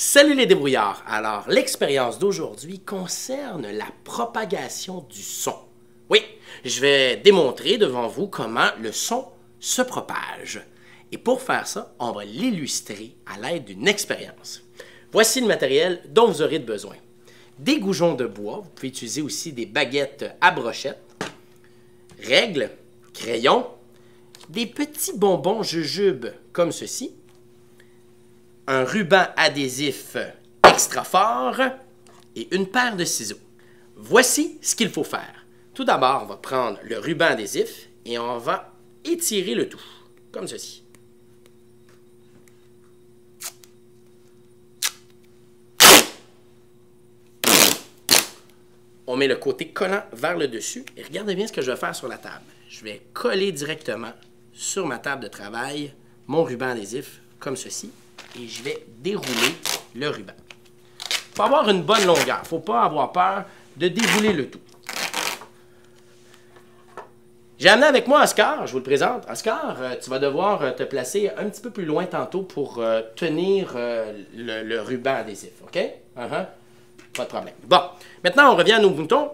Salut les débrouillards! Alors, l'expérience d'aujourd'hui concerne la propagation du son. Oui, je vais démontrer devant vous comment le son se propage. Et pour faire ça, on va l'illustrer à l'aide d'une expérience. Voici le matériel dont vous aurez besoin. Des goujons de bois, vous pouvez utiliser aussi des baguettes à brochettes, règles, crayons, des petits bonbons jujubes comme ceci, un ruban adhésif extra fort et une paire de ciseaux. Voici ce qu'il faut faire. Tout d'abord, on va prendre le ruban adhésif et on va étirer le tout, comme ceci. On met le côté collant vers le dessus et regardez bien ce que je vais faire sur la table. Je vais coller directement sur ma table de travail mon ruban adhésif, comme ceci. Et je vais dérouler le ruban. Il faut avoir une bonne longueur. Il ne faut pas avoir peur de dérouler le tout. J'ai amené avec moi Oscar, je vous le présente. Oscar, tu vas devoir te placer un petit peu plus loin tantôt pour tenir le ruban adhésif, OK? Pas de problème. Bon, maintenant on revient à nos boutons.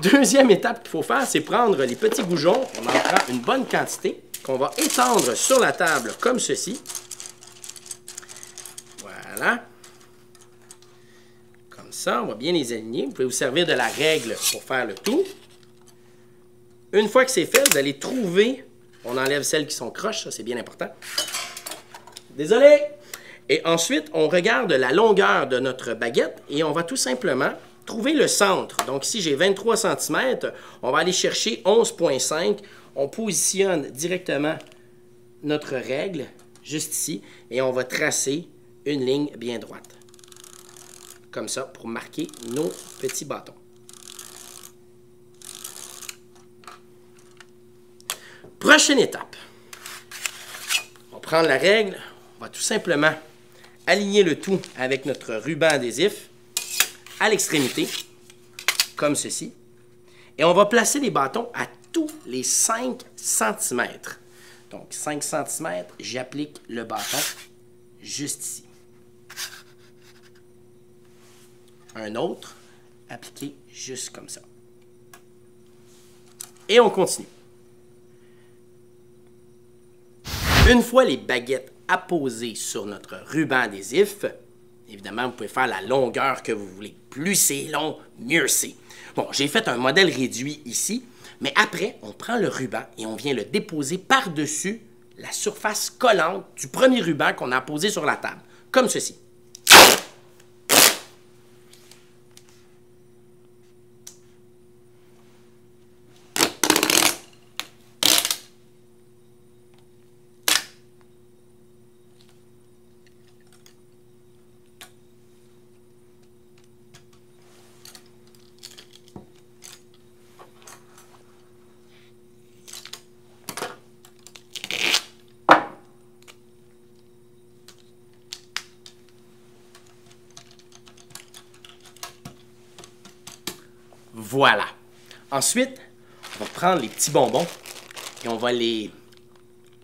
Deuxième étape qu'il faut faire, c'est prendre les petits goujons. On en prend une bonne quantité qu'on va étendre sur la table comme ceci. Voilà. Comme ça, on va bien les aligner. Vous pouvez vous servir de la règle pour faire le tout. Une fois que c'est fait, vous allez trouver... On enlève celles qui sont croches, ça c'est bien important. Désolé! Et ensuite, on regarde la longueur de notre baguette et on va tout simplement trouver le centre. Donc ici, j'ai 23 cm. On va aller chercher 11,5. On positionne directement notre règle, juste ici, et on va tracer une ligne bien droite. Comme ça, pour marquer nos petits bâtons. Prochaine étape. On va prendre la règle, on va tout simplement aligner le tout avec notre ruban adhésif à l'extrémité, comme ceci. Et on va placer les bâtons à tous les 5 cm. Donc 5 cm, j'applique le bâton juste ici. Un autre, appliqué juste comme ça. Et on continue. Une fois les baguettes apposées sur notre ruban adhésif, évidemment, vous pouvez faire la longueur que vous voulez. Plus c'est long, mieux c'est. Bon, j'ai fait un modèle réduit ici, mais après, on prend le ruban et on vient le déposer par-dessus la surface collante du premier ruban qu'on a posé sur la table, comme ceci. Voilà. Ensuite, on va prendre les petits bonbons et on va les...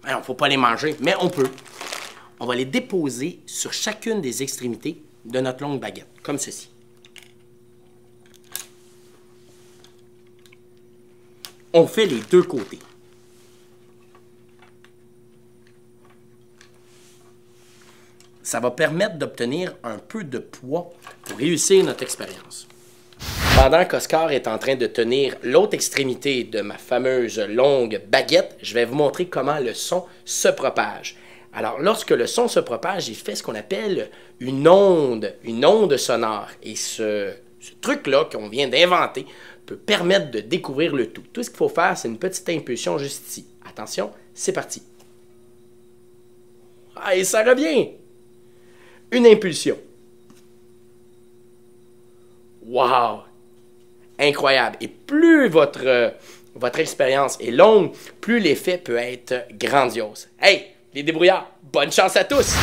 Il ne faut pas les manger, mais on peut. On va les déposer sur chacune des extrémités de notre longue baguette, comme ceci. On fait les deux côtés. Ça va permettre d'obtenir un peu de poids pour réussir notre expérience. Pendant qu'Oscar est en train de tenir l'autre extrémité de ma fameuse longue baguette, je vais vous montrer comment le son se propage. Alors, lorsque le son se propage, il fait ce qu'on appelle une onde sonore. Et ce truc-là qu'on vient d'inventer peut permettre de découvrir le tout. Tout ce qu'il faut faire, c'est une petite impulsion juste ici. Attention, c'est parti. Ah, et ça revient! Une impulsion. Wow! Incroyable. Et plus votre expérience est longue, plus l'effet peut être grandiose. Hey, les débrouillards, bonne chance à tous!